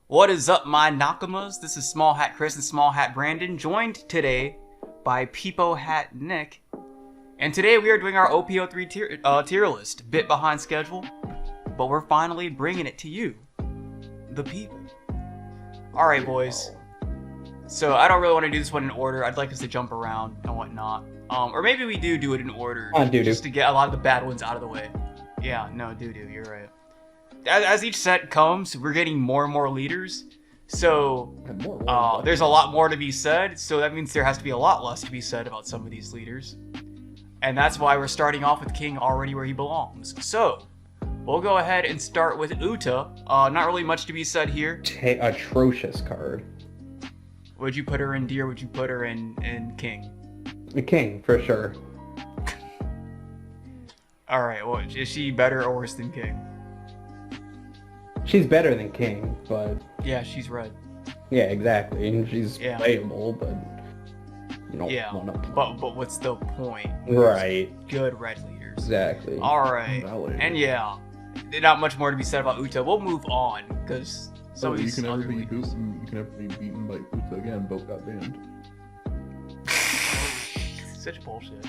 What is up, my Nakamas? This is Small Hat Chris and Small Hat Brandon, joined today by Peepo Hat Nick. And today we are doing our OP03 tier list, bit behind schedule, but we're finally bringing it to you, the people. Alright, boys. So I don't really want to do this one in order. I'd like us to jump around and whatnot. Or maybe we do it in order, just to get a lot of the bad ones out of the way. Yeah, no, doo-doo, you're right. As each set comes, we're getting more and more leaders, so there's a lot more to be said, so that means there has to be a lot less to be said about some of these leaders. And that's why we're starting off with King already where he belongs. So, we'll go ahead and start with Uta. Not really much to be said here. Atrocious card. Would you put her in D or would you put her in King? The King, for sure. Alright, well, is she better or worse than King? She's better than King, but... Yeah, she's red. Yeah, exactly. She's playable, but... You don't want to... But what's the point? Right. Good red leaders. Exactly. Alright. And yeah, not much more to be said about Uta. We'll move on, because some of these other leaders... You can never be beaten by Uta again. Both got banned. Such bullshit.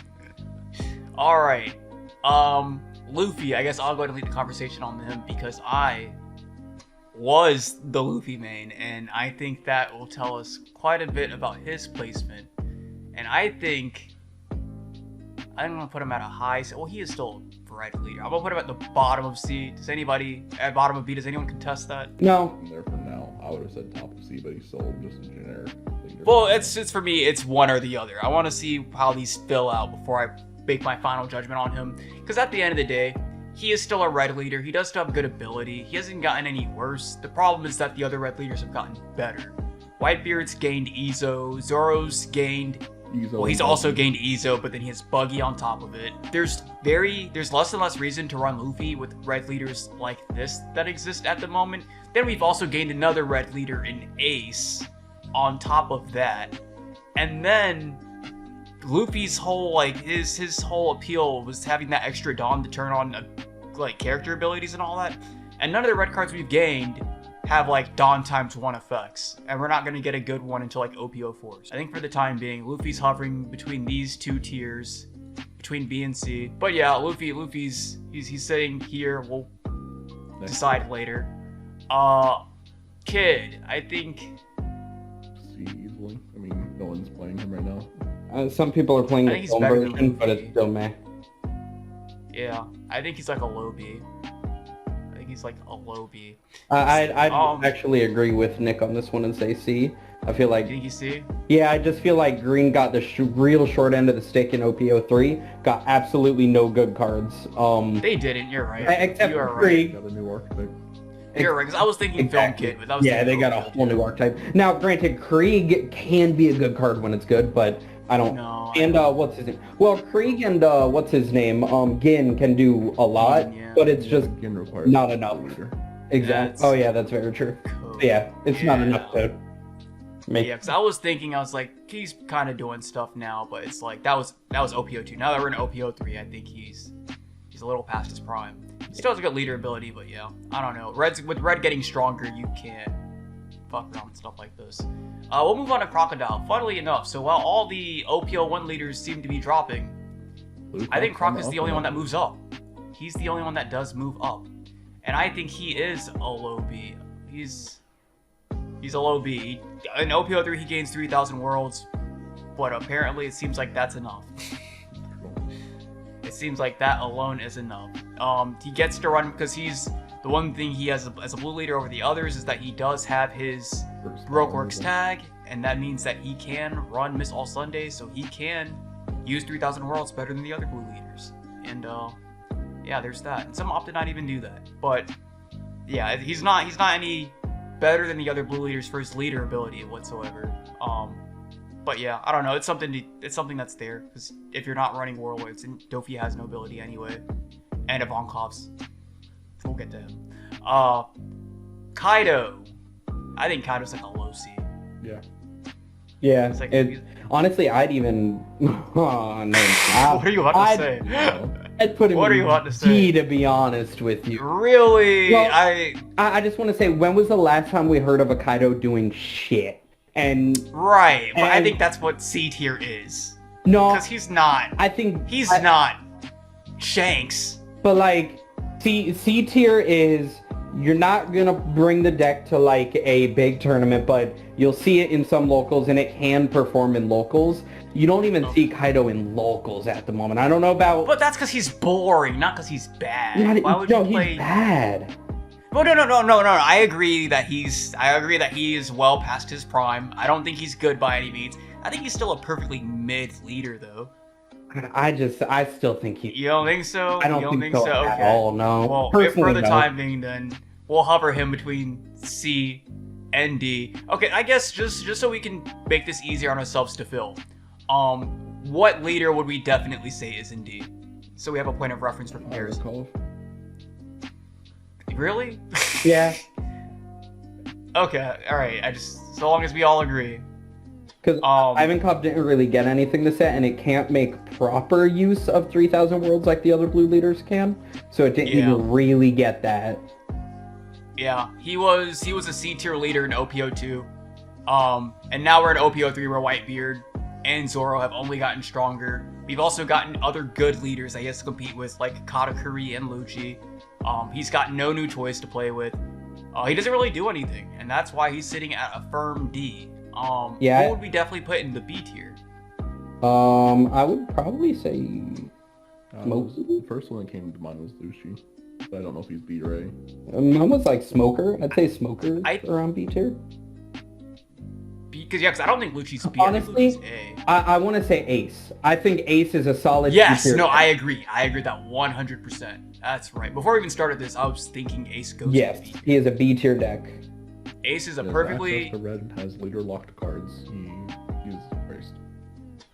Alright. Luffy, I guess I'll go ahead and lead the conversation on him, because I was the Luffy main, and I think that will tell us quite a bit about his placement. And I think I don't want to put him at a high. Well, he is still a red leader. I'm gonna put him at the bottom of C. Does anybody at bottom of B? Does anyone contest that? No. I'm there for now. I would have said top of C, but he's still just a generic leader. Well, it's for me. It's one or the other. I want to see how these fill out before I make my final judgment on him. Because at the end of the day, he is still a red leader. He does still have good ability. He hasn't gotten any worse. The problem is that the other red leaders have gotten better. Whitebeard's gained Ezo. Zoro's gained... Well, he's also gained Ezo, but then he has Buggy on top of it. There's less and less reason to run Luffy with red leaders like this that exist at the moment. Then we've also gained another red leader in Ace on top of that. And then Luffy's whole, his whole appeal was having that extra Dawn to turn on, character abilities and all that. And none of the red cards we've gained have, Dawn times 1 effects. And we're not going to get a good one until, OP04s. I think for the time being, Luffy's hovering between these two tiers, between B and C. But yeah, Luffy's sitting here. We'll decide later. Kid, I think... C easily. I mean, no one's playing him right now. Some people are playing the film version, but it's still meh. Yeah, I think he's a low B. I think he's a low B. I'd actually agree with Nick on this one and say C. I feel like... You think he's C? Yeah, I just feel like Green got the real short end of the stick in OP03. Got absolutely no good cards. They didn't, you're right. Except for Krieg. Got a new archetype. You're right, because I was thinking Film Kid, but that was they got a whole new archetype. Now, granted, Krieg can be a good card when it's good, but I don't... No, and, what's his name? Well, Krieg and, what's his name? Gin can do a lot, but it's just not enough. Exactly. Oh, yeah, that's very true. Yeah, it's not enough to make... Yeah, because I was thinking, he's kind of doing stuff now, but it's that was OP02. Now that we're in OP03, I think he's a little past his prime. He still has a good leader ability, but yeah, I don't know. With Red getting stronger, you can't fuck around with stuff like this. We'll move on to Crocodile. Funnily enough, so while all the OP01 leaders seem to be dropping, I think Croc is the only one that moves up. He's the only one that does move up. And I think he is a low B. He's a low B. In OP03, he gains 3,000 worlds, but apparently it seems like that's enough. It seems like that alone is enough. He gets to run because he's... The one thing he has as a blue leader over the others is that he does have his Baroque Works tag, and that means that he can run Miss All Sundays, so he can use 3,000 worlds better than the other blue leaders. And yeah, there's that. And some opt to not even do that. But yeah, he's not any better than the other blue leaders for his leader ability whatsoever. But yeah, I don't know. It's something that's there, because if you're not running Warlords, and Dofi has no ability anyway, and Ivankov's. We'll get to him. Kaido. I think Kaido's a low C. Yeah. Yeah. Honestly, I'd even... Oh, no. What are you about to say? I'd put him What are in you about to D, say? to be honest with you. Really? Well, I just want to say, when was the last time we heard of a Kaido doing shit? Right, but I think that's what C tier is. No, Because he's not. I think He's not Shanks. But like, C tier is, you're not gonna bring the deck to like a big tournament, but you'll see it in some locals, and it can perform in locals. You don't even see Kaido in locals at the moment. I don't know about. But that's because he's boring, not because he's bad. Why would you play? He's bad. Oh no! I agree that he is well past his prime. I don't think he's good by any means. I think he's still a perfectly mid leader, though. I still think he. You don't think so? I don't think so at Okay. all. No. Well, Personally, for the no. time being, then we'll hover him between C and D. Okay, I guess just so we can make this easier on ourselves to fill. What leader would we definitely say is in D? So we have a point of reference for comparison. Really? Yeah. Okay, alright, so long as we all agree. Because Ivankov didn't really get anything to set, and it can't make proper use of 3,000 worlds like the other blue leaders can. So it didn't even really get that. Yeah, he was a C tier leader in OP02. And now we're in OP03 where Whitebeard and Zoro have only gotten stronger. We've also gotten other good leaders that he has to compete with, like Katakuri and Lucci. He's got no new toys to play with. He doesn't really do anything, and that's why he's sitting at a firm D. What would we definitely put in the B tier? I would probably say the first one that came to mind was Lucci, but I don't know if he's B or A. Mine was like Smoker. I'd say Smoker around B tier. Because I don't think Lucci's B. Honestly, I think Lucci's A. I want to say Ace. I think Ace is a solid. Yes, B tier. no, I agree. I agree with that 100%. That's right. Before we even started this, I was thinking Ace goes to B tier. He is a B tier deck. Ace is a He has perfectly... access to red and has leader locked cards. He's praised.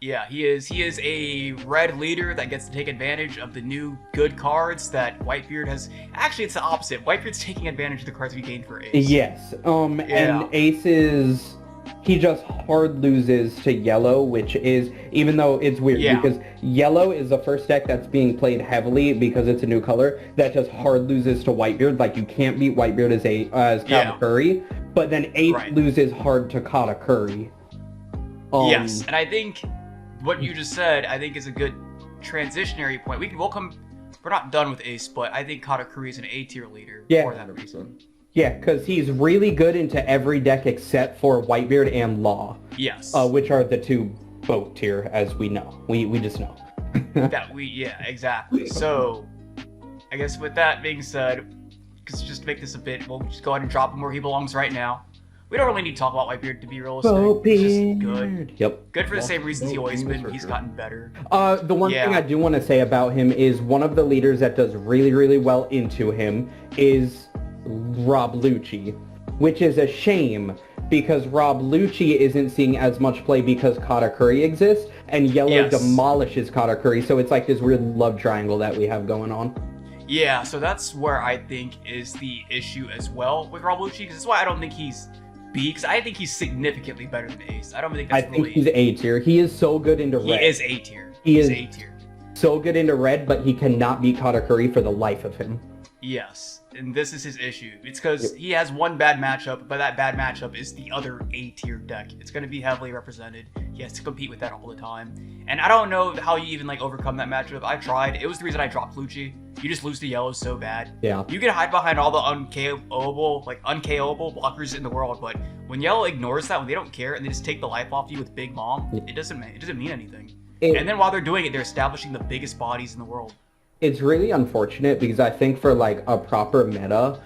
Yeah, he is a red leader that gets to take advantage of the new good cards that Whitebeard has... Actually, it's the opposite. Whitebeard's taking advantage of the cards we gained for Ace. Yes. And Ace is... He just hard loses to Yellow, which is, even though it's weird, because Yellow is the first deck that's being played heavily because it's a new color, that just hard loses to Whitebeard. Like, you can't beat Whitebeard as Katakuri, but then Ace loses hard to Katakuri. Yes, and I think what you just said, I think is a good transitionary point. We're not done with Ace, but I think Katakuri is an A tier leader for that reason. Yeah, because he's really good into every deck except for Whitebeard and Law. Yes. Which are the two boat tier, as we know. We just know. Exactly. So, I guess with that being said, just to make this a bit, we'll just go ahead and drop him where he belongs right now. We don't really need to talk about Whitebeard to be realistic. He's just good. Yep. Good for the same reasons he always been. He's gotten better. The one thing I do want to say about him is one of the leaders that does really, really well into him is Rob Lucci, which is a shame because Rob Lucci isn't seeing as much play because Katakuri exists, and Yellow demolishes Katakuri, so it's like this weird love triangle that we have going on. Yeah, so that's where I think is the issue as well with Rob Lucci, because that's why I don't think he's B, because I think he's significantly better than Ace. I don't think that's think he's A tier. He is so good into red. He is A tier. He's A tier. So good into red, but he cannot beat Katakuri for the life of him. Yes, and this is his issue. It's because he has one bad matchup, but that bad matchup is the other A-tier deck. It's going to be heavily represented. He has to compete with that all the time. And I don't know how you even overcome that matchup. I tried. It was the reason I dropped Lucci. You just lose to Yellow so bad. Yeah. You can hide behind all the unKOable blockers in the world, but when Yellow ignores that, when they don't care, and they just take the life off you with Big Mom, it doesn't mean anything. And then while they're doing it, they're establishing the biggest bodies in the world. It's really unfortunate because I think for a proper meta,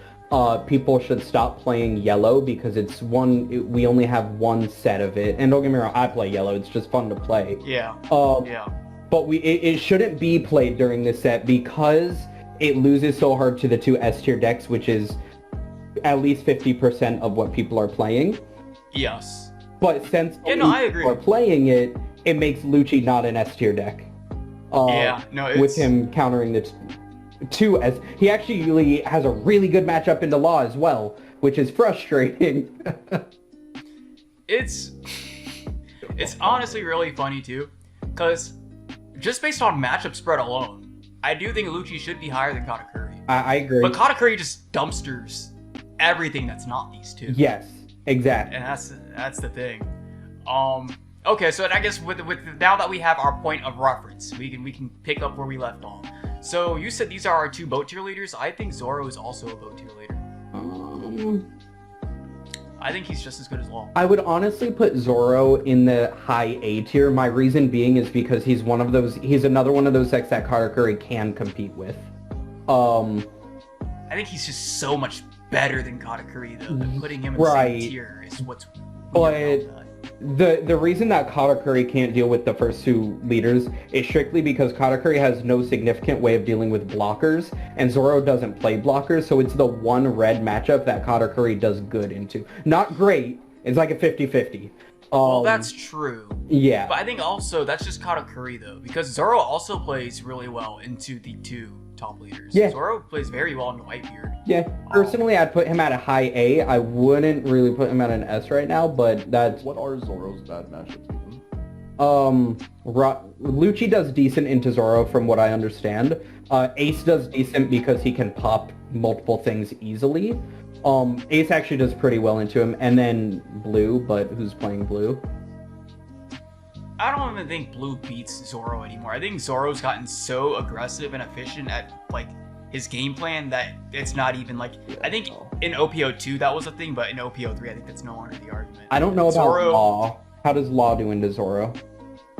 people should stop playing Yellow because we only have one set of it. And don't get me wrong, I play Yellow. It's just fun to play. Yeah. But it shouldn't be played during this set because it loses so hard to the two S tier decks, which is at least 50% of what people are playing. Yes. But since I agree. people are playing it, it makes Lucci not an S tier deck. With him countering the two S. He actually has a really good matchup into Law as well, which is frustrating. It's honestly really funny too, because just based on matchup spread alone, I do think Lucci should be higher than Katakuri. I agree. But Katakuri just dumpsters everything that's not these two. Yes, exactly. And that's the thing. Okay, so I guess with now that we have our point of reference, we can pick up where we left off. So you said these are our 2 boat tier leaders. I think Zoro is also a boat tier leader. I think he's just as good as Law. I would honestly put Zoro in the high A tier. My reason being is because he's another one of those decks that Katakuri can compete with. I think he's just so much better than Katakuri though. That putting him in the same tier is what's weird about that. The reason that Katakuri can't deal with the first 2 leaders is strictly because Katakuri has no significant way of dealing with blockers, and Zoro doesn't play blockers, so it's the one red matchup that Katakuri does good into. Not great, it's like a 50-50. Well, that's true. Yeah. But I think also that's just Katakuri though, because Zoro also plays really well into the 2 top leaders. Yeah. Zoro plays very well into Whitebeard. Yeah, personally, I'd put him at a high A. I wouldn't really put him at an S right now, but that's... What are Zoro's bad matchups even? Lucci does decent into Zoro from what I understand. Ace does decent because he can pop multiple things easily. Ace actually does pretty well into him, and then Blue, but who's playing Blue? I don't even think Blue beats Zoro anymore. I think Zoro's gotten so aggressive and efficient at, like, his game plan that it's not even, like... I think in OP02 that was a thing, but in OP03 I think that's no longer the argument. I don't know about Law. How does Law do into Zoro?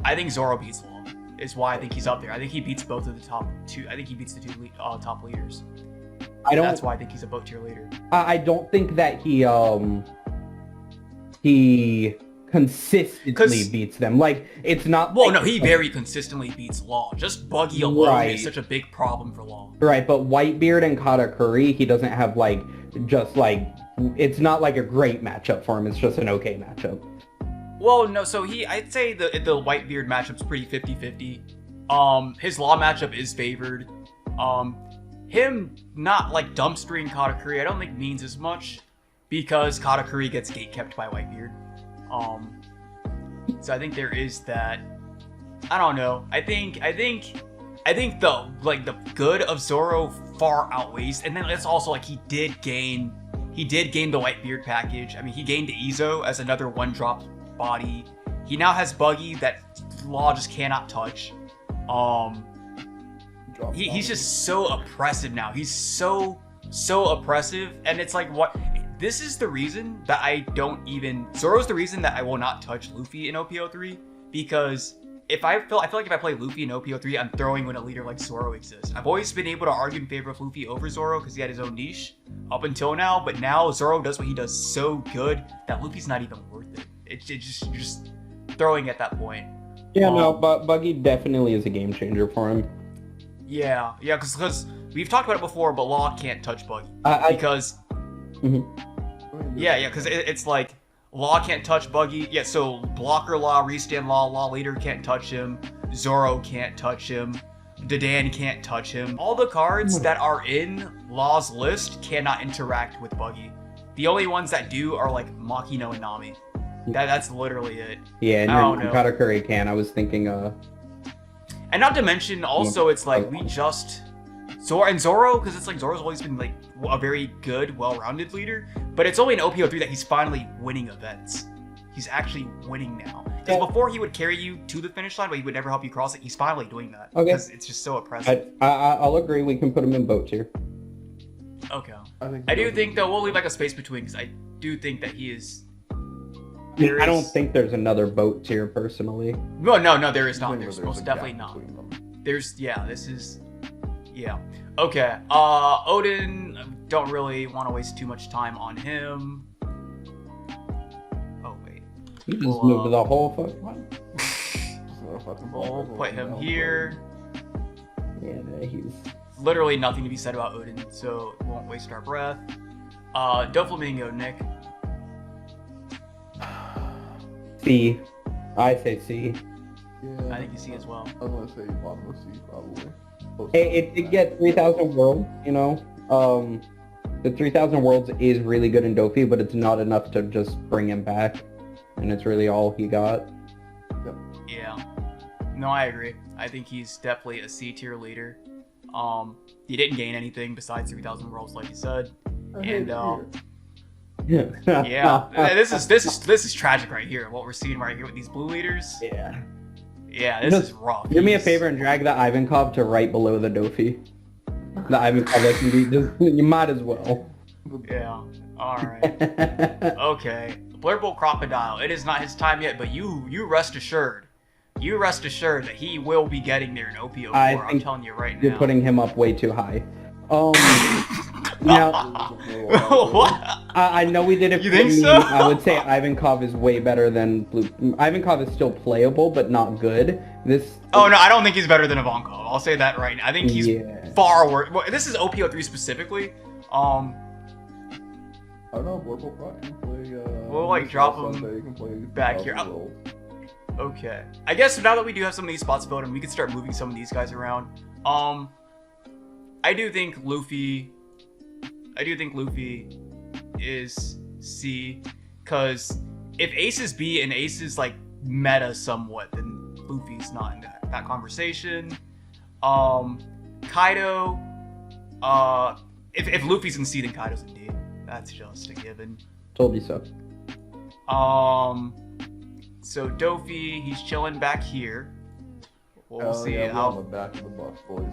I think Zoro beats Law, is why I think he's up there. I think he beats both of the top 2... I think he beats the 2 top leaders. That's why I think he's a boat tier leader. I don't think that he consistently beats them. Like, it's not... Well, no, he very consistently beats Law. Just Buggy alone is such a big problem for Law. Right, but Whitebeard and Katakuri, he doesn't have, like, just, like... It's not, like, a great matchup for him. It's just an okay matchup. Well, no, so I'd say the Whitebeard matchup's pretty 50-50. His Law matchup is favored. Him not, like, dumpstering Katakuri, I don't think means as much, because Katakuri gets gatekept by Whitebeard. So I think there is that. I don't know. I think the good of Zoro far outweighs, and then it's also like he did gain the Whitebeard package. I mean, he gained Izo as another 1-drop body. He now has Buggy that Law just cannot touch. He's just so oppressive now. He's so oppressive, and it's like, what? This is the reason that Zoro's the reason that I will not touch Luffy in OP03, because I feel like if I play Luffy in OP03, I'm throwing when a leader like Zoro exists. I've always been able to argue in favor of Luffy over Zoro because he had his own niche up until now, but now Zoro does what he does so good that Luffy's not even worth it. It's just throwing at that point. Yeah, no, but Buggy definitely is a game changer for him. Yeah, because we've talked about it before, but Law can't touch Buggy because. Yeah, because it's like Law can't touch Buggy. Yeah, so blocker Law, restand Law leader can't touch him. Zoro can't touch him. Dadan can't touch him. All the cards that are in Law's list cannot interact with Buggy. The only ones that do are like Makino and Nami. That's literally it. Yeah, and then Katakuri can. I was thinking and not to mention also it's like we just Zoro, because it's like Zoro's always been like a very good, well-rounded leader, but it's only in OP03 that he's finally winning events. He's actually winning now. Because before he would carry you to the finish line, but he would never help you cross it. He's finally doing that. Okay. Because it's just so oppressive. I'll agree. We can put him in boat tier. Okay. I do think, though, we'll leave like a space between, because I do think that he is... I don't think there's another boat tier, personally. No, there is not. There's most definitely not. This is... Yeah. Okay. Odin, don't really want to waste too much time on him. Oh, wait. You just moved the whole fucking one. We'll put him here. Yeah, he's... Literally nothing to be said about Odin, so we won't waste our breath. Doflamingo, Nick. C. I say C. Yeah, I think you C as well. I was gonna say bottom of C, probably. It did get 3,000 worlds, you know. The 3,000 worlds is really good in Dofi, but it's not enough to just bring him back. And it's really all he got. Yeah. No, I agree. I think he's definitely a C tier leader. He didn't gain anything besides 3,000 worlds, like you said. And yeah, this is tragic right here. What we're seeing right here with these blue leaders. Yeah. Yeah, this is rough. Do me a favor and drag the Ivankov to right below the Dofi. The Ivankov that can be just, you might as well. Yeah. All right. Okay. Blurple Crocodile. It is not his time yet, but you rest assured. You rest assured that he will be getting there in OP04. I'm telling you right now. You're putting him up way too high. Now, what? I know we did it. You think so? I would say Ivankov is way better than Blue. Ivankov is still playable, but not good. Oh no, I don't think he's better than Ivankov. I'll say that right now. I think he's far worse. Well, this is OP03 specifically. I don't know. Blurple Croc can play. We'll like drop him back here. Okay. I guess now that we do have some of these spots filled, and we can start moving some of these guys around. I do think Luffy is C, because if Ace is B and Ace is like meta somewhat, then Luffy's not in that conversation. Kaido, if Luffy's in C, then Kaido's in D. That's just a given. Told you so. So Dofi, he's chilling back here. We'll see how. The back of the bus, boys.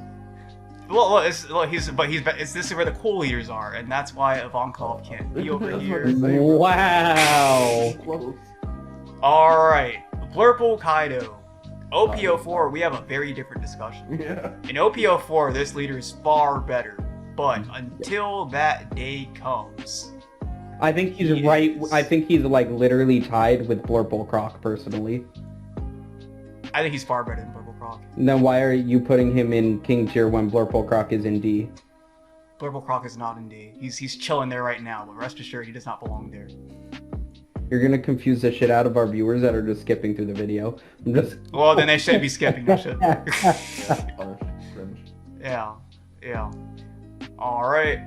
This is where the cool leaders are, and that's why Ivankov can't be over here. Wow. All right, Blurple Kaido, OP04. We have a very different discussion. Yeah. In OP04, this leader is far better, but until that day comes, I think he's right. I think he's like literally tied with Blurple Croc personally. I think he's far better than Blurple Croc. Then why are you putting him in King tier when Blurple Croc is in D? Blurple Croc is not in D. He's chilling there right now, but rest assured he does not belong there. You're gonna confuse the shit out of our viewers that are just skipping through the video. Well, then they should be skipping that shit. Yeah. All right.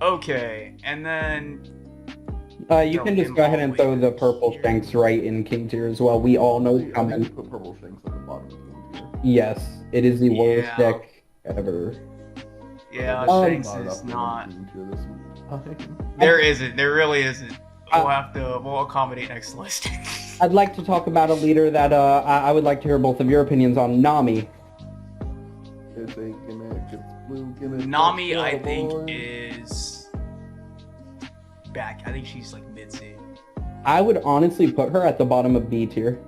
Okay, and then. You can just go ahead and throw the purple shanks right in King tier as well. We all know it's coming. Put purple shanks at the bottom of King tier. Yes, it is the worst deck ever. Yeah, Shanks is not. There isn't. There really isn't. We'll accommodate next list. I'd like to talk about a leader that I would like to hear both of your opinions on. Nami. It's a gimmick. It's blue gimmick. Nami, I think, is back. I think she's like mid-C. I would honestly put her at the bottom of B tier.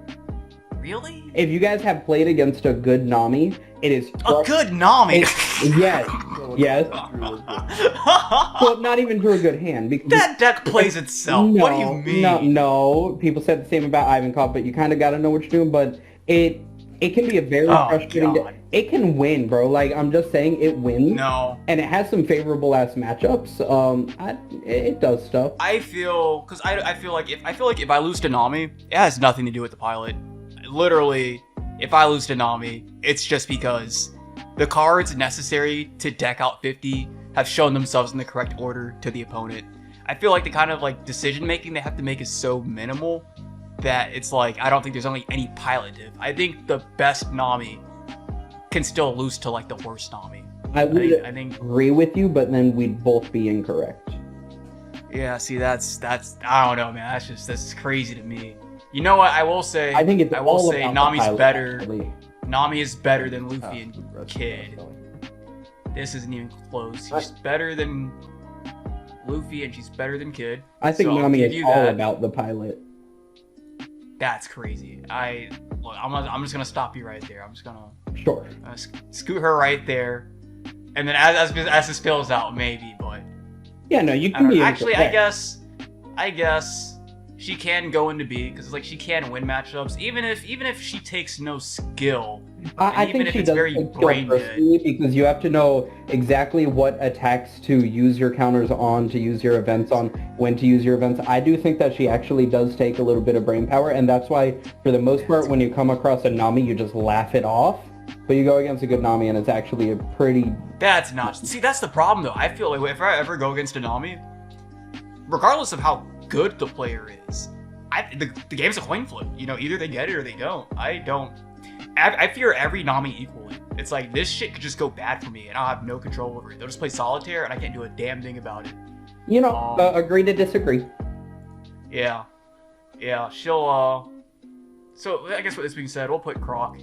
Really? If you guys have played against a good Nami, it is a good Nami. Yes. Well, not even through a good hand. Because that deck plays itself. No, what do you mean? No. People said the same about Ivankov, but you kind of got to know what you're doing. But it can be a very frustrating deck. It can win, bro. Like, I'm just saying, it wins. No. And it has some favorable ass matchups. It does stuff. I feel like if I lose to Nami, it has nothing to do with the pilot. Literally, if I lose to Nami, it's just because the cards necessary to deck out 50 have shown themselves in the correct order to the opponent. I feel like the kind of like decision making they have to make is so minimal that it's like I don't think there's only any pilot div. I think the best Nami can still lose to like the worst Nami. I think agree with you, but then we'd both be incorrect. Yeah, see, that's I don't know, man. That's crazy to me. You know what? I will say Nami's better. Actually. Nami is better than Luffy and Kid. This isn't even close. She's better than Luffy and she's better than Kid. I think Nami is all about the pilot. That's crazy. I'm just gonna stop you right there. I'm just gonna scoot her right there, and then as this fills out, maybe. But yeah, no, you can be actually. I guess she can go into B because like she can win matchups, even if she takes no skill. I think she does very brain dead. Because you have to know exactly what attacks to use your counters on, to use your events on, when to use your events. I do think that she actually does take a little bit of brain power, and that's why, for the most part, when you come across a Nami, you just laugh it off. But you go against a good Nami, and it's actually a pretty... That's not... See, that's the problem, though. I feel like if I ever go against a Nami, regardless of how good the player is, the game's a coin flip. You know, either they get it or they don't. I fear every Nami equally. It's like, this shit could just go bad for me, and I'll have no control over it. They'll just play solitaire, and I can't do a damn thing about it. You know, agree to disagree. Yeah. Yeah, she'll, So, I guess with this being said, we'll put Croc.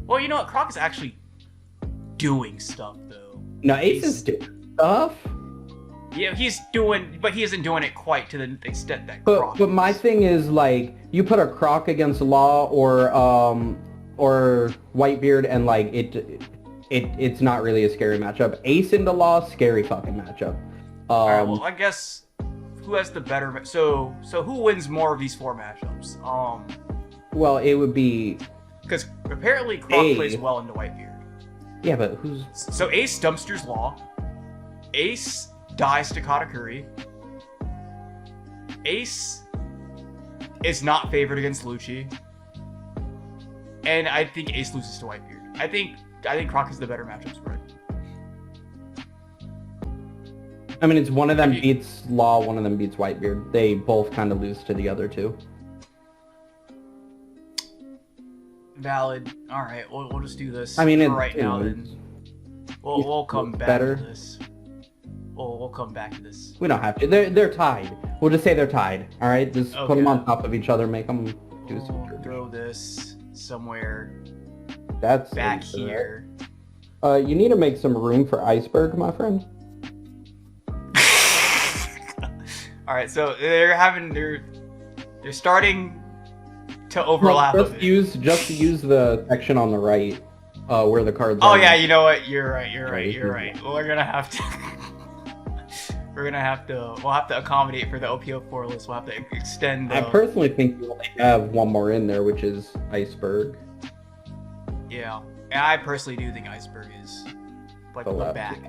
Well, you know what? Croc is actually doing stuff, though. No, Ace is doing stuff. Yeah, he's doing, but he isn't doing it quite to the extent that But Croc my is. thing is, like, you put a Croc against Law or Whitebeard, and like it's not really a scary matchup. Ace into Law, scary fucking matchup. Alright, well, I guess who has the better? So who wins more of these 4 matchups? Well, it would be because apparently Croc plays well into Whitebeard. Yeah, but who's so Ace dumpsters Law, Ace dies to Katakuri, Ace is not favored against Lucci, and I think Ace loses to Whitebeard. I think Croc is the better matchup spread. I mean, it's one of them beats Law, one of them beats Whitebeard. They both kind of lose to the other two. Valid. All right, we'll just do this. I mean, for right now. Then we'll come back to this. We'll come back to this. We don't have to. They're tied. We'll just say they're tied. All right, just put them on top of each other, make them do some. Throw this somewhere. That's back here. You need to make some room for Iceberg, my friend. All right, so they're starting to overlap. Well, just use the section on the right, where the cards are. Oh yeah, you know what? You're right. Well, we're gonna have to. We'll have to accommodate for the OP04 list. We'll have to extend. I personally think you only have one more in there, which is Iceberg. Yeah, and I personally do think Iceberg is like the back.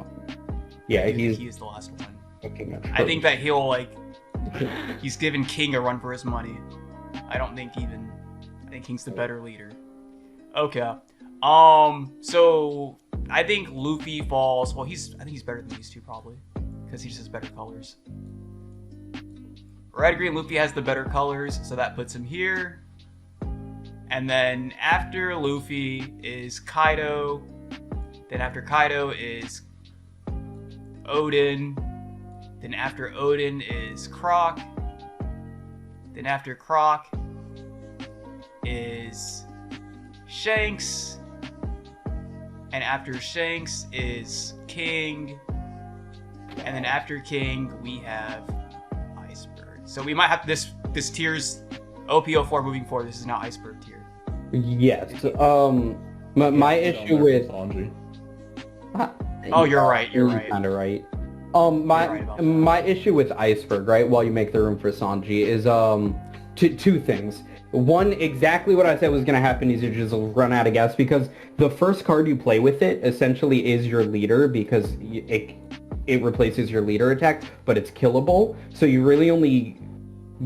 Yeah, he's the last one. I think that he's given King a run for his money. I think King's the better leader. Okay. So I think Luffy falls. Well, I think he's better than these two probably, because he just has better colors. Red, green, Luffy has the better colors, so that puts him here. And then after Luffy is Kaido. Then after Kaido is Odin. Then after Odin is Croc. Then after Croc is Shanks. And after Shanks is King. And then after King we have Iceberg. So we might have this tier's OP04 moving forward. This is now Iceberg tier. Yes. My issue with Sanji. Oh, you're right. You're right. Kind of right. My issue with Iceberg, right, while you make the room for Sanji, is two things. One, exactly what I said was going to happen is you just run out of gas, because the first card you play with it essentially is your leader, because it replaces your leader attack, but it's killable. So you really only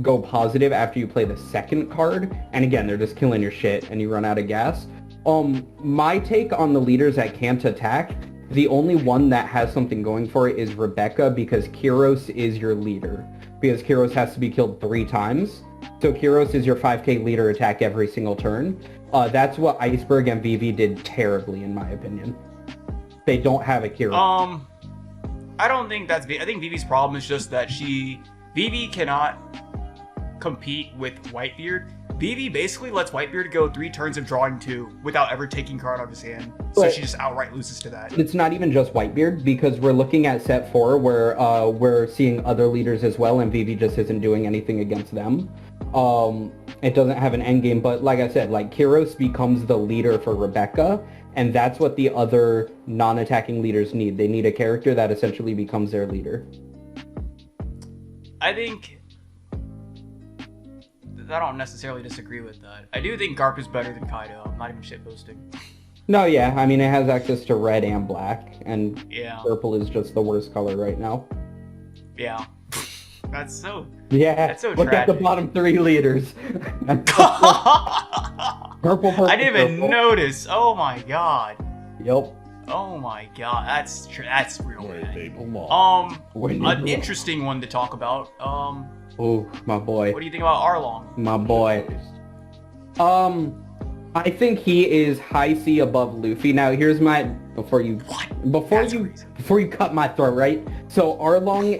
go positive after you play the second card, and again, they're just killing your shit and you run out of gas. My take on the leaders that can't attack, the only one that has something going for it is Rebecca, because Kyros is your leader. Because Kyros has to be killed 3 times. So Kyros is your 5k leader attack every single turn. That's what Iceberg and Vivi did terribly, in my opinion. They don't have a Kyros. I don't think that's... I think Vivi's problem is just that Vivi cannot compete with Whitebeard. Vivi basically lets Whitebeard go 3 turns of drawing 2 without ever taking card out of his hand. So she just outright loses to that. It's not even just Whitebeard, because we're looking at set 4 where we're seeing other leaders as well, and Vivi just isn't doing anything against them. It doesn't have an endgame, but like I said, like Kyros becomes the leader for Rebecca, and that's what the other non-attacking leaders need. They need a character that essentially becomes their leader. I don't necessarily disagree with that. I do think Garp is better than Kaido. I'm not even shitposting. No, yeah, I mean, it has access to red and black, and yeah, purple is just the worst color right now. Yeah. That's so look tragic. at the bottom 3 leaders. Purple, I didn't even purple. notice. Oh my god. Yep. Oh my god, that's real bad. An interesting one to talk about. Oh, my boy. What do you think about Arlong? My boy. I think he is high C above Luffy. Now here's my before you cut my throat, right? So Arlong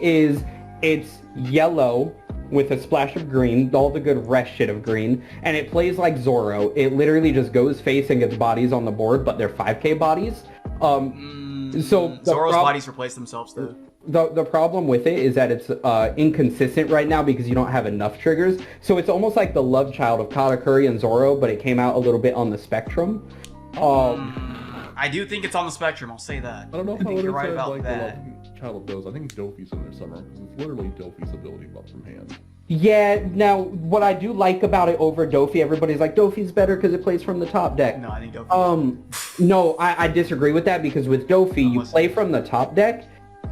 it's yellow with a splash of green, all the good rest shit of green, and it plays like Zoro. It literally just goes face and gets bodies on the board, but they're 5k bodies. So Zoro's bodies replace themselves though. The problem with it is that it's inconsistent right now because you don't have enough triggers. So it's almost like the love child of Katakuri and Zoro, but it came out a little bit on the spectrum. I do think it's on the spectrum, I'll say that. I don't know I how think it you're is right that, about like, that. the love child of those. I think Dofi's in there somewhere, because it's literally Dofi's ability buff from hand. Yeah, now, what I do like about it over Dofi, everybody's like, Dofi's better because it plays from the top deck. No, I think Dofi. No, I disagree with that, because with Dofi, you play from the top deck,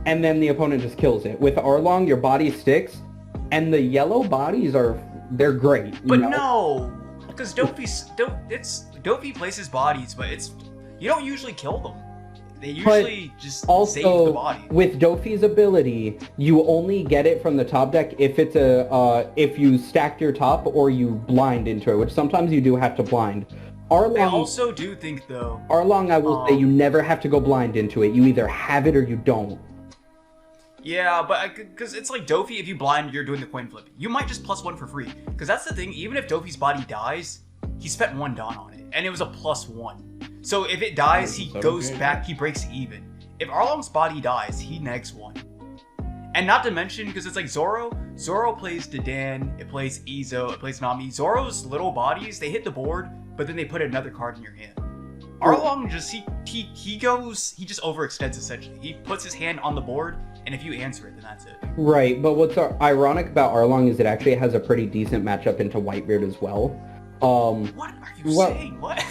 and then the opponent just kills it. With Arlong, your body sticks, and the yellow bodies they're great. But no, because Dofi places bodies, but you don't usually kill them. They usually just save the body. With Dofi's ability, you only get it from the top deck if it's if you stacked your top or you blind into it, which sometimes you do have to blind. Arlong, I also do think though. Arlong, I will say you never have to go blind into it. You either have it or you don't. Yeah, but because it's like Dofi, if you blind, you're doing the coin flip. You might just +1 for free. Because that's the thing, even if Dofi's body dies, he spent 1 Don on it, and it was a +1. So if it dies, he goes back, he breaks even. If Arlong's body dies, he negs 1. And not to mention, because it's like Zoro plays Dadan, it plays Izo, it plays Nami. Zoro's little bodies, they hit the board, but then they put another card in your hand. Arlong just, he just overextends essentially. He puts his hand on the board, and if you answer it, then that's it. Right, but what's ironic about Arlong is it actually has a pretty decent matchup into Whitebeard as well. What are you saying? What?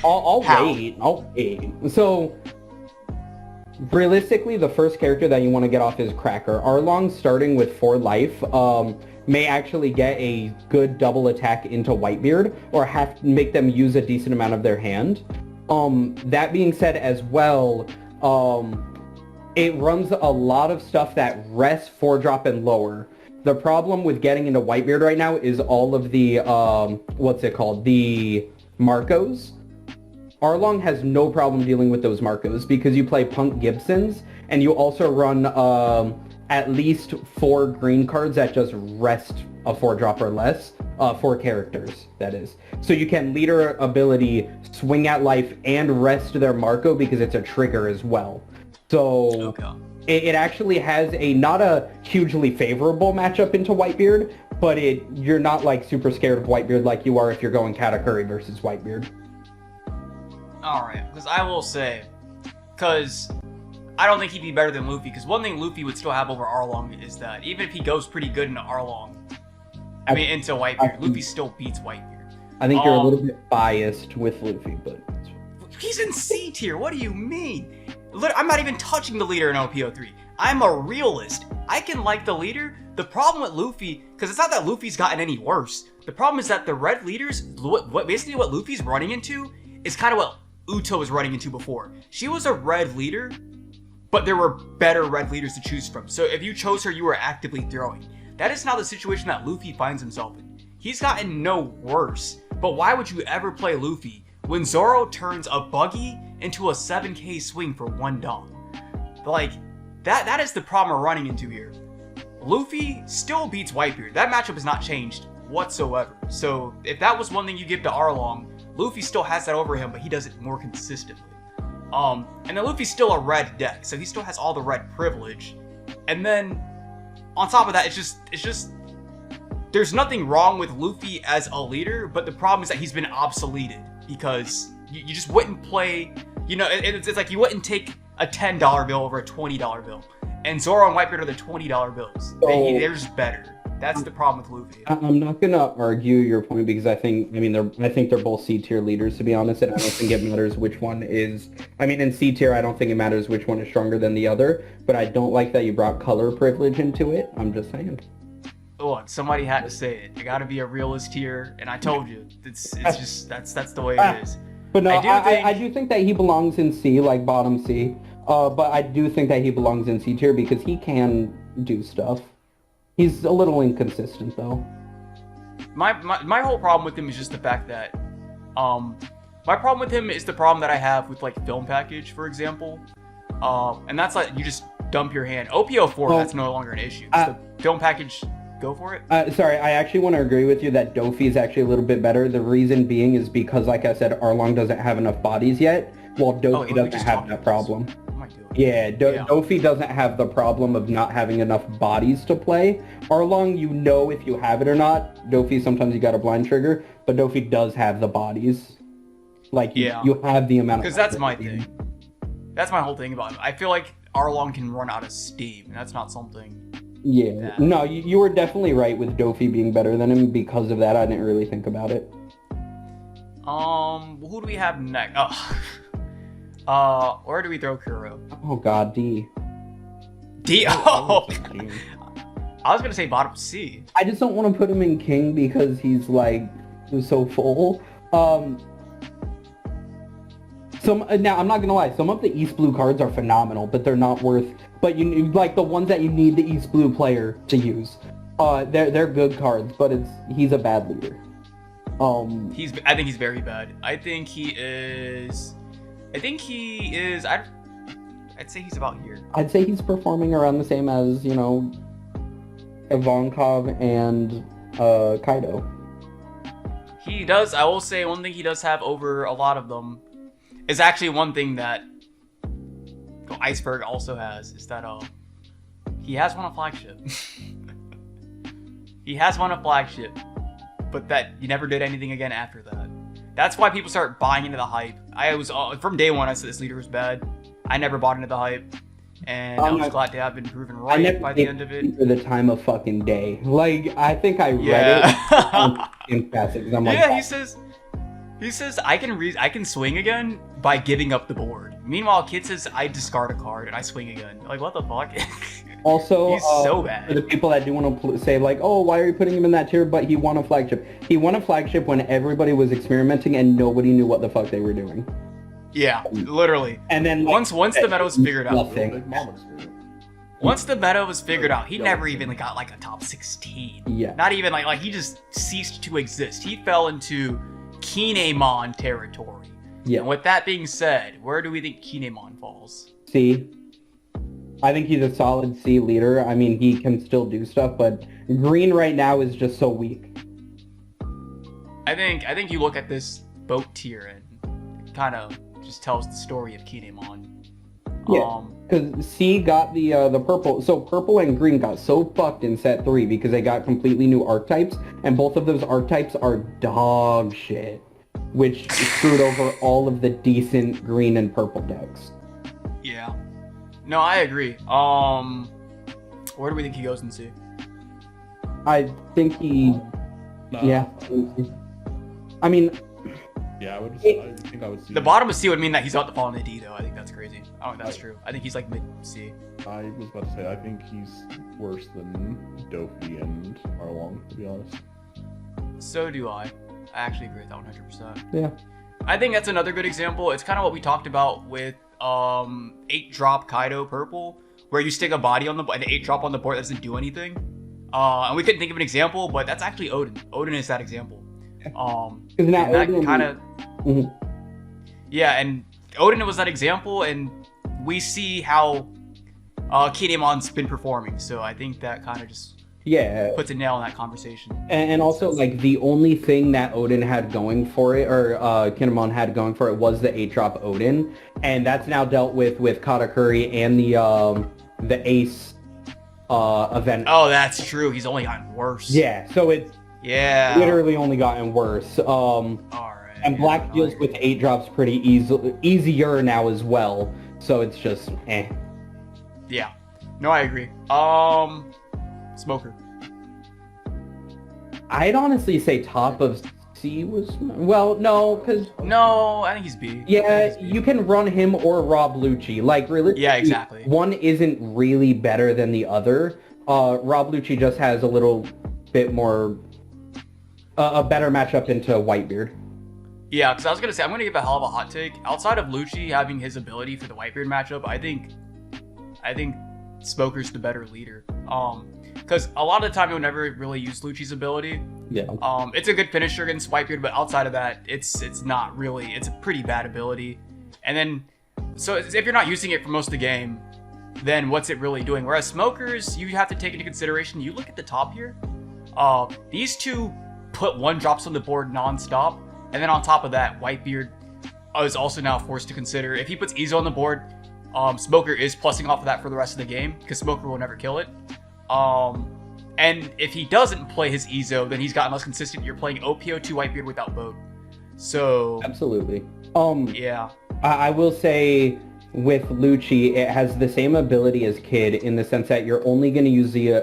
I'll wait. So, realistically, the first character that you want to get off is Cracker. Arlong, starting with 4 life, may actually get a good double attack into Whitebeard, or have to make them use a decent amount of their hand. That being said as well, it runs a lot of stuff that rests 4-drop and lower. The problem with getting into Whitebeard right now is all of the, the Marcos. Arlong has no problem dealing with those Marcos because you play Punk Gibsons, and you also run at least 4 green cards that just rest a 4-drop or less. 4 characters, that is. So you can leader ability, swing at life, and rest their Marco because it's a trigger as well. So it actually has not a hugely favorable matchup into Whitebeard, but you're not like super scared of Whitebeard like you are if you're going Katakuri versus Whitebeard. Alright, because I will say, because I don't think he'd be better than Luffy, because one thing Luffy would still have over Arlong is that even if he goes pretty good into into Whitebeard, Luffy still beats Whitebeard. I think you're a little bit biased with Luffy, but... He's in C tier, what do you mean? I'm not even touching the leader in OP03. I'm a realist. I can like the leader. The problem with Luffy, because it's not that Luffy's gotten any worse. The problem is that the red leaders, basically what Luffy's running into is kind of what Uto was running into before. She was a red leader, but there were better red leaders to choose from. So if you chose her, you were actively throwing. That is now the situation that Luffy finds himself in. He's gotten no worse, but why would you ever play Luffy when Zoro turns a buggy into a 7k swing for 1 Dong? Like, that is the problem we're running into here. Luffy still beats Whitebeard. That matchup has not changed whatsoever. So if that was one thing you give to Arlong, Luffy still has that over him, but he does it more consistently. And then Luffy's still a red deck, so he still has all the red privilege. And then on top of that, it's just there's nothing wrong with Luffy as a leader, but the problem is that he's been obsoleted because you just wouldn't play, it's like you wouldn't take a $10 bill over a $20 bill. And Zoro and Whitebeard are the $20 bills. They're just better. That's the problem with Luffy. I'm not gonna argue your point because I think they're both C tier leaders, to be honest, and I don't think it matters which one is. In C tier, I don't think it matters which one is stronger than the other, but I don't like that you brought color privilege into it. I'm just saying. Look, somebody had to say it. You gotta be a realist here, and I told you, it's just that's the way it is. But no, I do think that he belongs in C, like bottom C. But I do think that he belongs in C tier because he can do stuff. He's a little inconsistent, though. My whole problem with him is just the fact that My problem with him is the problem that I have with like film package, for example. And that's like you just dump your hand. OP04, that's no longer an issue. The film package, go for it. Sorry, I actually want to agree with you that Dofi is actually a little bit better. The reason being is because, like I said, Arlong doesn't have enough bodies yet, while Dofi doesn't have that problem. Yeah, Dofi doesn't have the problem of not having enough bodies to play. Arlong, you know if you have it or not. Dofi, sometimes you got a blind trigger, but Dofi does have the bodies. Like, you have the amount of... Because that's my thing. That's my whole thing about him. I feel like Arlong can run out of steam, and that's not something... Yeah. No, you were definitely right with Dofi being better than him. Because of that, I didn't really think about it. Who do we have next? Where do we throw Kuro? Oh god, D. D? Oh! I was gonna say bottom C. I just don't want to put him in King because he's, like, so full. Now, I'm not gonna lie, some of the East Blue cards are phenomenal, but they're not worth... But, you like, the ones that you need the East Blue player to use. They're good cards, but he's a bad leader. I think he's very bad. I'd say he's about here. I'd say he's performing around the same as, you know, Ivankov and Kaido. He does. I will say one thing he does have over a lot of them is actually one thing that Iceberg also has, is that he has won a flagship. He has won a flagship, but that he never did anything again after that. That's why people start buying into the hype. I was from day one I said this leader was bad. I never bought into the hype, and I was glad to have been proven right by the end of it. For the time of fucking day, like I think I read it in passing. I'm like, he says I can swing again by giving up the board. Meanwhile, Kid says I discard a card and I swing again. Like, what the fuck? Also, he's so bad. For the people that do want to say like, oh, why are you putting him in that tier? But he won a flagship. He won a flagship when everybody was experimenting and nobody knew what the fuck they were doing. Yeah, literally. And then once the meta was figured out. Once the meta was figured out, he never even got like a top 16. Yeah. Not even like he just ceased to exist. He fell into Kinemon territory. Yeah. And with that being said, where do we think Kinemon falls? C. I think he's a solid C leader. I mean, he can still do stuff, but green right now is just so weak. I think you look at this boat tier and kind of just tells the story of Kinemon. Yeah, because C got the purple. So purple and green got so fucked in set 3 because they got completely new archetypes, and both of those archetypes are dog shit, which screwed over all of the decent green and purple decks. Yeah. No, I agree. Where do we think he goes in C? I think he... Yeah. I mean... Yeah, I think I would see... The bottom of C would mean that he's about to fall into D, though. I think that's crazy. I don't think that's true. I think he's like mid-C. I was about to say, I think he's worse than Dofi and Arlong, to be honest. So do I. I actually agree with that 100%. Yeah. I think that's another good example. It's kind of what we talked about with 8-drop Kaido purple, where you stick a body on the an 8-drop on the board that doesn't do anything. And we couldn't think of an example, but that's actually Odin. Odin is that example. And that kind of... Mm-hmm. Yeah, and Odin was that example, and we see how Kinemon's been performing, so I think that kind of just puts a nail in that conversation. And also, like, the only thing that Odin had going for it, or Kinemon had going for it, was the 8-drop Odin, and that's now dealt with Katakuri and the Ace event. Oh, that's true. He's only gotten worse. Yeah, so it's literally only gotten worse. Alright. And Black deals with 8-drops pretty easier now as well, so it's just eh. Yeah. No, I agree. Smoker. I'd honestly say top of C was... Well, no, because... No, I think he's B. Yeah, you can run him or Rob Lucci. Like, really, yeah, exactly. One isn't really better than the other. Rob Lucci just has a little bit more... a better matchup into Whitebeard. Yeah, because I was going to say, I'm going to give a hell of a hot take. Outside of Lucci having his ability for the Whitebeard matchup, I think Smoker's the better leader. because a lot of the time you'll never really use Lucci's ability. Yeah. It's a good finisher against Whitebeard, but outside of that, it's not really. It's a pretty bad ability. And then, so if you're not using it for most of the game, then what's it really doing? Whereas Smokers, you have to take into consideration. You look at the top here. These two put 1-drops on the board non-stop, and then on top of that, Whitebeard is also now forced to consider if he puts Ezo on the board. Smoker is plussing off of that for the rest of the game because Smoker will never kill it. And if he doesn't play his Ezo, then he's gotten less consistent. You're playing OP02 Whitebeard without boat. So absolutely. Yeah. I will say with Lucci, it has the same ability as Kid in the sense that you're only going to use the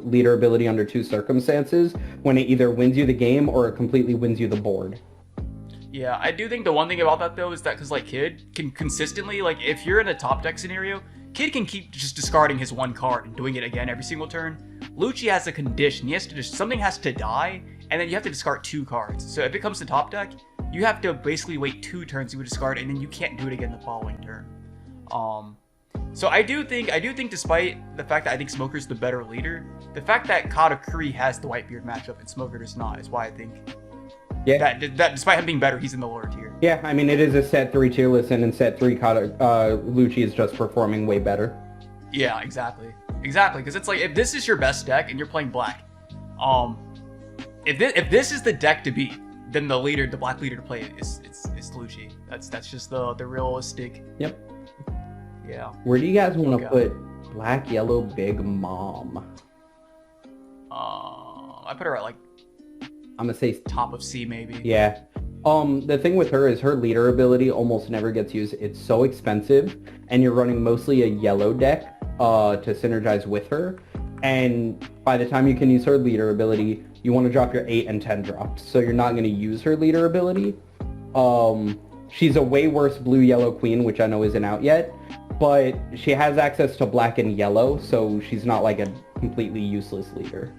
leader ability under 2 circumstances, when it either wins you the game or it completely wins you the board. Yeah, I do think the one thing about that though is that because like Kid can consistently, like if you're in a top deck scenario, Kid can keep just discarding his 1 card and doing it again every single turn. Lucci has a condition. He has to just, something has to die, and then you have to discard 2 cards. So if it comes to top deck, you have to basically wait 2 turns to discard, and then you can't do it again the following turn. So I do think despite the fact that I think Smoker's the better leader, the fact that Katakuri has the Whitebeard matchup and Smoker does not is why I think that despite him being better, he's in the lower tier. Yeah, I mean, it is a set 3 tier list, and in set 3, Lucci is just performing way better. Yeah, exactly. Exactly, because it's like, if this is your best deck and you're playing black, if this is the deck to beat, then the black leader to play is Lucci. That's just the realistic. Yep. Yeah. Where do you guys want to put Black Yellow Big Mom? I put her at like, I'm gonna say top of C maybe. Yeah. The thing with her is her leader ability almost never gets used. It's so expensive, and you're running mostly a yellow deck to synergize with her. And by the time you can use her leader ability, you want to drop your 8 and 10 drops. So you're not going to use her leader ability. She's a way worse blue-yellow queen, which I know isn't out yet. But she has access to black and yellow, so she's not like a completely useless leader.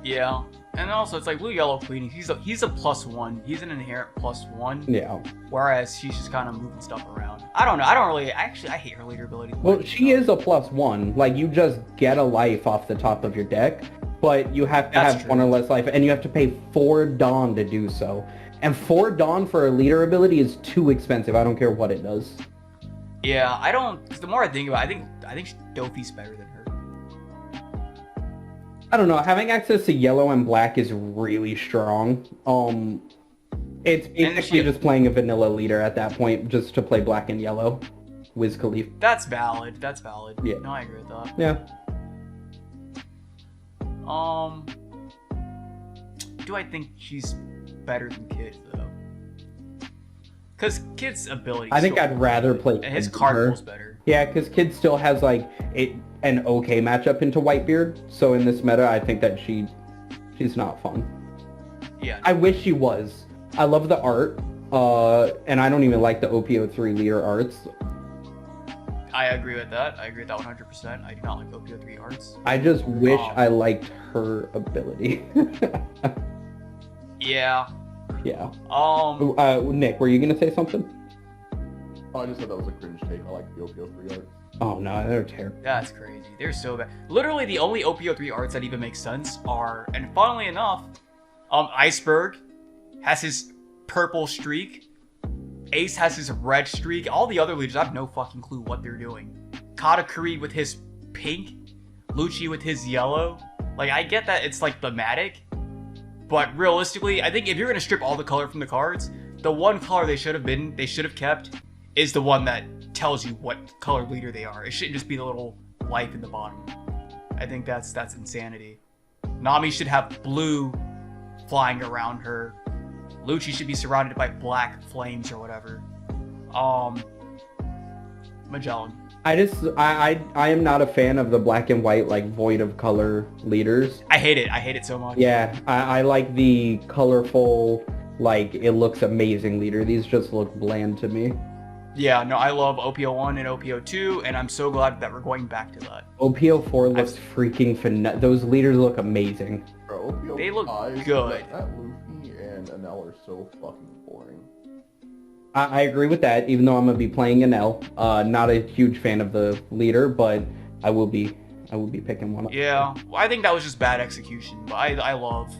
Yeah. And also, it's like blue-yellow queen. He's a +1. He's an inherent +1. Yeah. Whereas she's just kind of moving stuff around. I don't know. I hate her leader ability. Well, she is a +1. Like, you just get a life off the top of your deck, but you have to have 1 or less life, and you have to pay 4 Dawn to do so. And 4 Dawn for a leader ability is too expensive. I don't care what it does. Yeah, I don't. Cause the more I think about it, I think Dofi's better than her. I don't know. Having access to yellow and black is really strong. It's basically just playing a vanilla leader at that point, just to play black and yellow. Wiz Khalifa. That's valid. Yeah. No, I agree with that. Yeah. Do I think she's better than Kid though? Because Kid's ability. I think I'd rather play. And his card pool's better. Yeah, because Kid still has like an okay matchup into Whitebeard. So in this meta, I think that she's not fun. Yeah. I wish she was. I love the art, and I don't even like the OP03 leader arts. I agree with that. I agree with that 100%. I do not like OP03 arts. I just wish I liked her ability. Yeah. Yeah. Nick, were you gonna say something? Oh, I just thought that was a cringe take. I like the OP03 arts. Oh no, they're terrible. That's crazy. They're so bad. Literally, the only OP03 arts that even make sense are, and funnily enough, Iceberg has his purple streak. Ace has his red streak. All the other leaders, I have no fucking clue what they're doing. Katakuri with his pink. Lucci with his yellow. Like, I get that it's like thematic, but realistically, I think if you're gonna strip all the color from the cards, the one color they should have kept is the one that tells you what color leader they are. It shouldn't just be the little life in the bottom. I think that's insanity. Nami should have blue flying around her. Lucci should be surrounded by black flames or whatever. Magellan. I am not a fan of the black and white, like, void of color leaders. I hate it so much. Yeah, I like the colorful, like, it looks amazing leader. These just look bland to me. Yeah, no, I love OP01 and OP02, and I'm so glad that we're going back to that. OP04 looks freaking finesse. Those leaders look amazing. Bro, OP05, they look good. That Luffy and Enel are so fucking boring. I agree with that, even though I'm going to be playing Enel. Not a huge fan of the leader, but I will be I would be picking one up. Yeah, well, I think that was just bad execution, but I love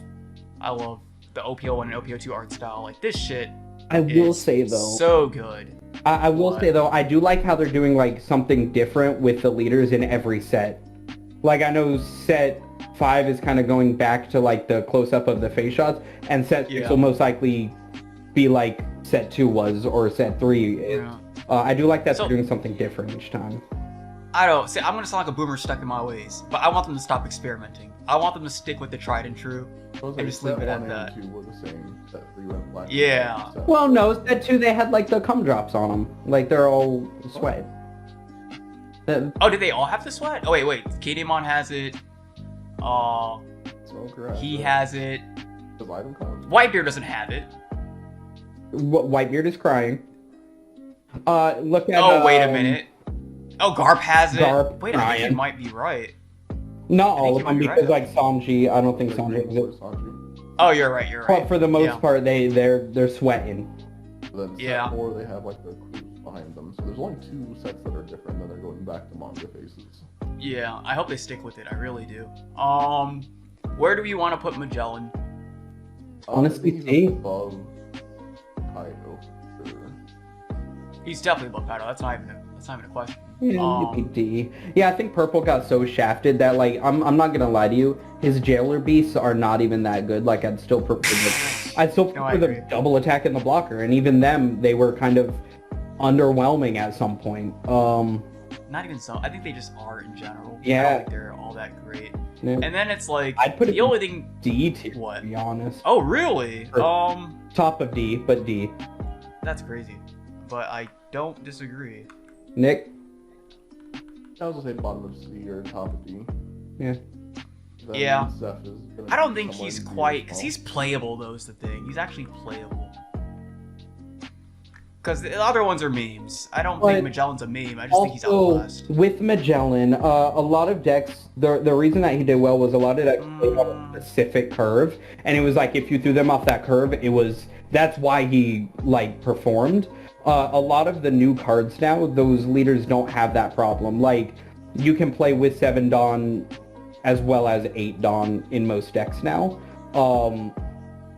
the OP01 and OP02 art style. Like, this shit I will say though, so good. I will say though, I do like how they're doing like something different with the leaders in every set. Like, I know set 5 is kind of going back to like the close-up of the face shots, and set 6 will most likely be like set 2 was, or set 3. Yeah. I do like that they're doing something different each time. I don't see. I'm gonna sound like a boomer stuck in my ways, but I want them to stop experimenting. I want them to stick with the tried and true, and just leave it at that. Set 1 and 2 were the same. Set 3 went black. Yeah. Well, no, set 2 they had like the cum drops on them, like they're all sweat. Oh, did they all have the sweat? Oh wait, Kinemon has it. He has it. Whitebeard doesn't have it. Whitebeard is crying. Look at. Oh, wait a minute. Oh, Garp has it. Garp, wait, I think you might be right. Not all of them, because like Sanji, I don't think Sanji exists. Oh, you're right. But for the most part, they're sweating. Then set 4, they have like the crews behind them. So there's only 2 sets that are different, then they're going back to manga faces. Yeah, I hope they stick with it. I really do. Where do we want to put Magellan? Honestly, D. Above Kaido. He's definitely above Kaido. That's not even a question. Yeah, D. Yeah, I think Purple got so shafted that like I'm not gonna lie to you, his jailer beasts are not even that good. Like I'd still prefer the double attack in the blocker, and even them they were kind of underwhelming at some point. Not even so. I think they just are in general. Yeah. I don't think they're all that great. Yeah. And then it's like I'd put the only thing D tier, what? to be honest. Oh really? Top of D, but D. That's crazy. But I don't disagree. Nick? I was gonna say bottom of C or top of D. Yeah. Then yeah. I don't think he's quite, because he's playable though is the thing. He's actually playable. Because the other ones are memes. I don't think Magellan's a meme. I just think he's outclassed. With Magellan, a lot of decks, the reason that he did well was a lot of decks played on a specific curve. And it was like, if you threw them off that curve, that's why he, like, performed. A lot of the new cards now, those leaders don't have that problem. Like, you can play with 7 Dawn as well as 8 Dawn in most decks now.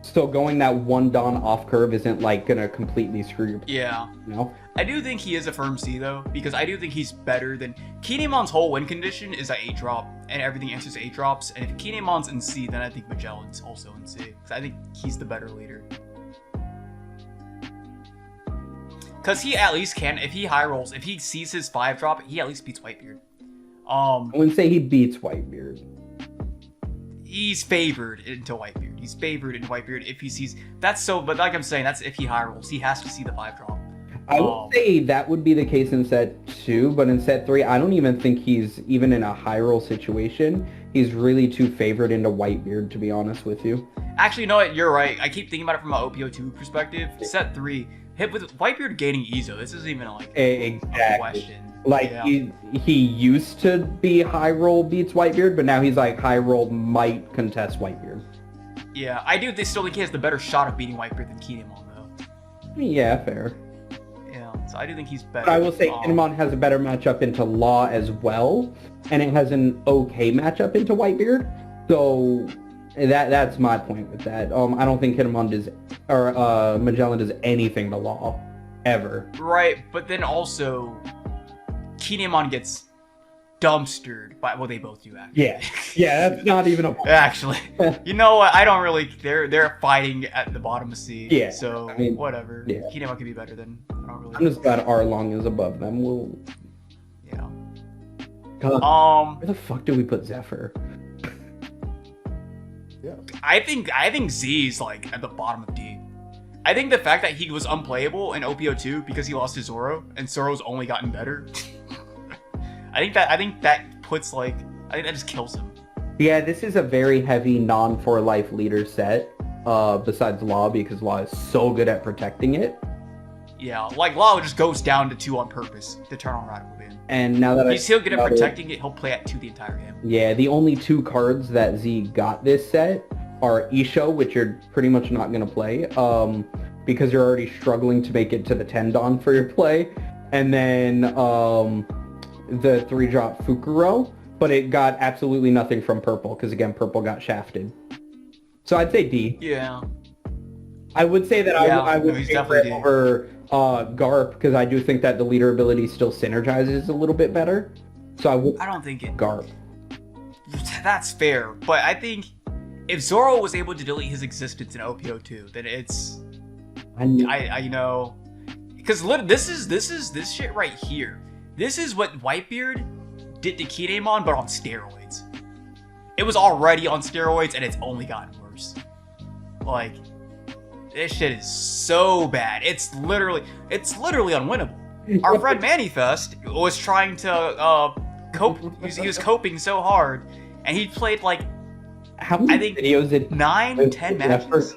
So going that 1 Dawn off curve isn't like gonna completely screw your play. Yeah. You know? I do think he is a firm C though, because I do think he's better than Kinemon's whole win condition is a 8-drop, and everything answers 8 drops. And if Kinemon's in C, then I think Magellan's also in C, because I think he's the better leader. Because he at least can, if he high rolls, if he sees his 5-drop, he at least beats Whitebeard. I wouldn't say he beats Whitebeard. He's favored into Whitebeard. He's favored into Whitebeard if he sees... That's so... But like I'm saying, that's if he high rolls. He has to see the 5-drop. I would say that would be the case in set 2, but in set 3, I don't even think he's even in a high roll situation. He's really too favored into Whitebeard, to be honest with you. Actually, you know what? You're right. I keep thinking about it from an OP02 perspective. Set 3, hit with Whitebeard gaining Ezo. This isn't even like a question. Like, he used to be high roll beats Whitebeard, but now he's like high roll might contest Whitebeard. Yeah, I do still think he has the better shot of beating Whitebeard than Kinemon, though. Yeah, fair. Yeah, so I do think he's better. But I will say Kinemon has a better matchup into Law as well, and it has an okay matchup into Whitebeard. So that's my point with that. I don't think Kinemon does, or Magellan does anything to Law, ever. Right, but then also... Kinemon gets dumpstered by, well, they both do actually. Yeah, that's not even a point. Actually, you know what? I don't really. They're fighting at the bottom of C. Yeah. So I mean, whatever. Yeah. Kinemon could be better than. I'm just glad Arlong is above them. Yeah. God, where the fuck do we put Zephyr? Yeah. I think Z's like at the bottom of D. I think the fact that he was unplayable in OP02 because he lost to Zoro and Zoro's only gotten better. I think that puts like, I think that just kills him. Yeah, this is a very heavy non-for-life leader set, besides Law, because Law is so good at protecting it. Yeah, like Law just goes down to 2 on purpose to turn on Radical Band. And now that he's still good at protecting it, he'll play at 2 the entire game. Yeah, the only 2 cards that Z got this set are Isho, which you're pretty much not going to play, because you're already struggling to make it to the 10 Dawn for your play, and then the 3-drop Fukuro, but it got absolutely nothing from purple, because again, purple got shafted. So I'd say D. Yeah. I would say that I would he's favor definitely it D. over Garp, because I do think that the leader ability still synergizes a little bit better. So I don't think it... Garp. That's fair, but I think if Zoro was able to delete his existence in OP02, then it's... I you know... Because this shit right here. This is what Whitebeard did to Kinemon, but on steroids. It was already on steroids, and it's only gotten worse. Like, this shit is so bad. It's literally unwinnable. Our friend Manifest was trying to cope. He was coping so hard, and he played like how many videos did 9-10 matches.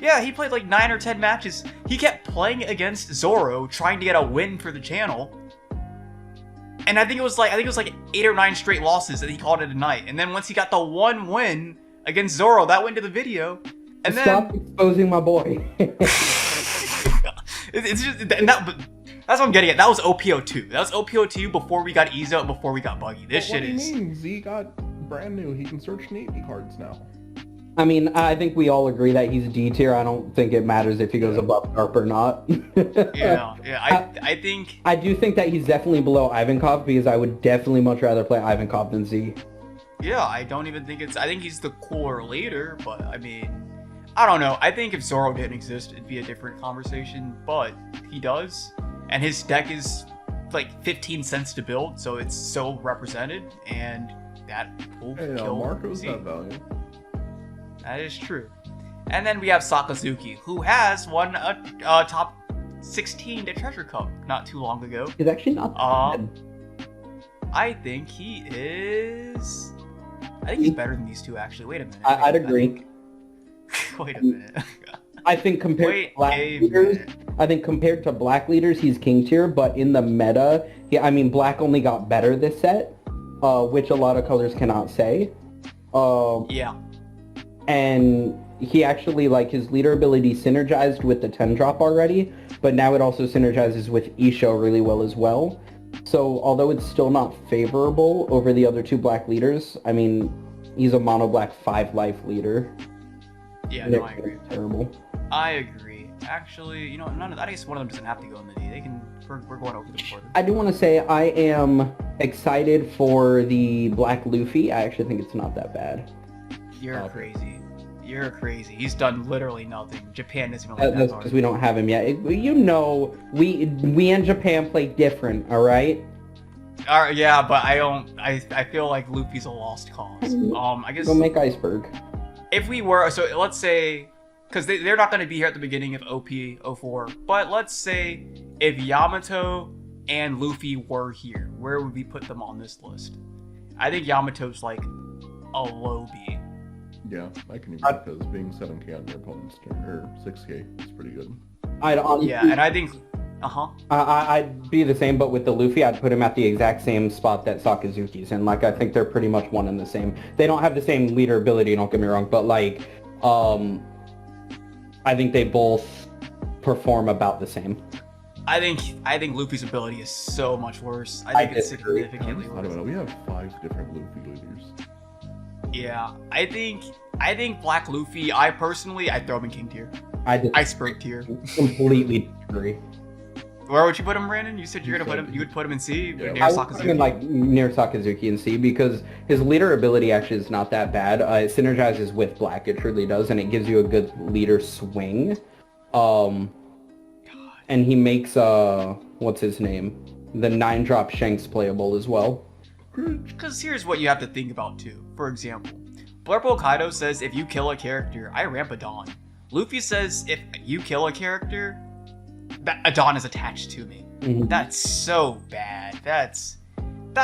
Yeah, he played like 9 or 10 matches. He kept playing against Zoro, trying to get a win for the channel. And I think it was like 8 or 9 straight losses, and he called it a night. And then once he got the one win against Zoro, that went to the video. And Stop exposing my boy. It's just but that's what I'm getting at. That was OP02. That was OP02 before we got Izo and before we got Buggy. This shit is... What do you mean? Z got brand new. He can search Navy cards now. I mean, I think we all agree that he's D tier. I don't think it matters if he goes above Garp or not. I think... I do think that he's definitely below Ivankov, because I would definitely much rather play Ivankov than Z. Yeah, I don't even think it's... I think he's the cooler leader, but I mean... I don't know. I think if Zoro didn't exist, it'd be a different conversation, but he does. And his deck is like 15 cents to build, so it's so represented, and that will kill Marco's Z. that value. That is true. And then we have Sakazuki, who has won a top 16 at Treasure Cup not too long ago. He's actually not bad. I think he is... I think he's better than these two, actually. Wait a minute. I'd agree. Wait a minute. I think compared to black leaders, he's king tier, but in the meta, I mean, black only got better this set, which a lot of colors cannot say. Yeah. And he actually, like, his leader ability synergized with the 10 drop already, but now it also synergizes with Isho really well as well. So although it's still not favorable over the other two black leaders, I mean, he's a mono black 5 life leader. Yeah, no, I agree. Terrible. I agree. Actually, you know, I guess one of them doesn't have to go in the D. They can. We're going over the board. I do want to say I am excited for the Black Luffy. I actually think it's not that bad. You're crazy. You're crazy. He's done literally nothing. Japan isn't even like that's because we don't have him yet. You know, we in Japan play different. All right. Yeah, but I don't. I feel like Luffy's a lost cause. I guess. Go make Iceberg. If we were, so let's say, because they're not going to be here at the beginning of OP04, but let's say if Yamato and Luffy were here, where would we put them on this list? I think Yamato's like a low B. Yeah, I can agree, because being 7k on your opponent's turn, or 6k is pretty good. Yeah, and I think... I'd be the same, but with the Luffy, I'd put him at the exact same spot that Sakazuki's in. Like, I think they're pretty much one and the same. They don't have the same leader ability, don't get me wrong, but like, I think they both perform about the same. I think Luffy's ability is so much worse. I think it's significantly worse. I don't know. We have 5 different Luffy leaders. Yeah, I think Black Luffy. I'd throw him in King tier. Iceberg tier. Completely agree. Where would you put him, Brandon? You said you would put him in C, yeah. near Sakazuki. I would put him in, like, near Sakazuki in C, because his leader ability actually is not that bad. It synergizes with Black, it truly does, and it gives you a good leader swing. And he makes what's his name? The 9-drop Shanks playable as well. Because here's what you have to think about too. For example, Blurple Kaido says if you kill a character, I ramp a Dawn. Luffy says if you kill a character, a Dawn is attached to me. Mm-hmm. That's so bad. That's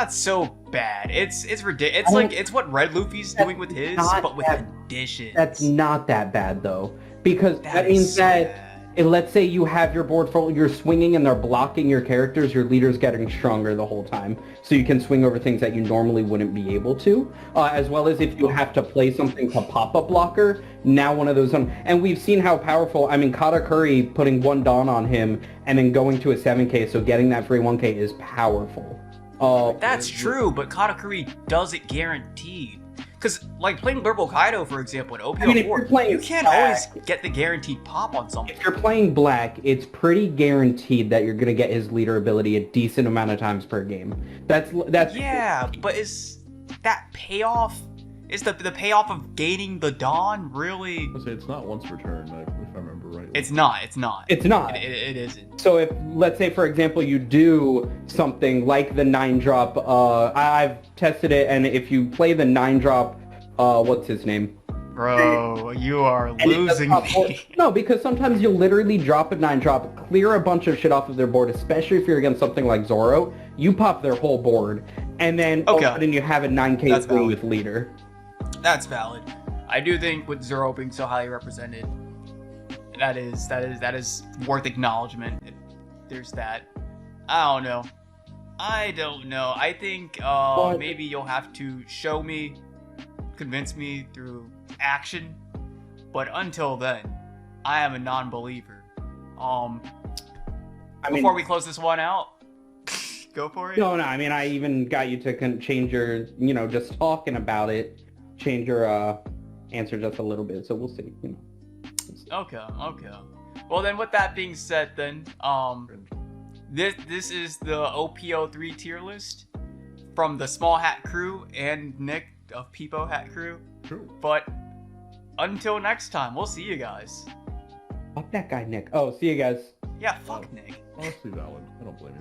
so bad. It's ridiculous. It's like it's what Red Luffy's doing with his, but with additions. That's not that bad though, because that means that. Let's say you have your board full, you're swinging and they're blocking your characters, your leader's getting stronger the whole time. So you can swing over things that you normally wouldn't be able to. As well as if you have to play something to pop a blocker, now one of those... And we've seen how powerful... I mean, Katakuri putting 1 Dawn on him and then going to a 7k, so getting that free 1k is powerful. That's true, but Katakuri does it guaranteed. Because, like, playing Purple Kaido, for example, in OP04, you can't always get the guaranteed pop on something. If you're playing Black, it's pretty guaranteed that you're going to get his leader ability a decent amount of times per game. That's Yeah, but is that payoff... Is the payoff of gaining the Dawn really... I say it's not once per turn, if I remember right. It's not. It's not. It isn't. So if, let's say, for example, you do something like the 9-drop, I've tested it, and if you play the 9-drop, what's his name? Bro, you are losing me. No, because sometimes you'll literally drop a 9-drop, clear a bunch of shit off of their board, especially if you're against something like Zoro. You pop their whole board, and then all of a sudden you have a 9k swing with leader. That's valid. I do think with Zoro being so highly represented, that is worth acknowledgement. There's that. I don't know. I think maybe you'll have to show me, convince me through action. But until then, I am a non-believer. Before we close this one out, go for it. No, I mean, I even got you to change your, just talking about it. Change your answer just a little bit, so we'll see. Okay. Well then, with that being said, then this is the OP03 tier list from the Small Hat Crew and Nick of Peepo Hat Crew. True. But until next time, we'll see you guys. Fuck that guy, Nick. Oh, see you guys. Yeah, fuck Nick. Honestly valid. I don't blame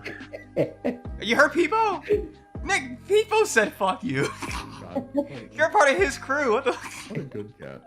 you. You heard Peepo? Nick, Peepo said fuck you. God. You're a part of his crew. What the? What a good cat.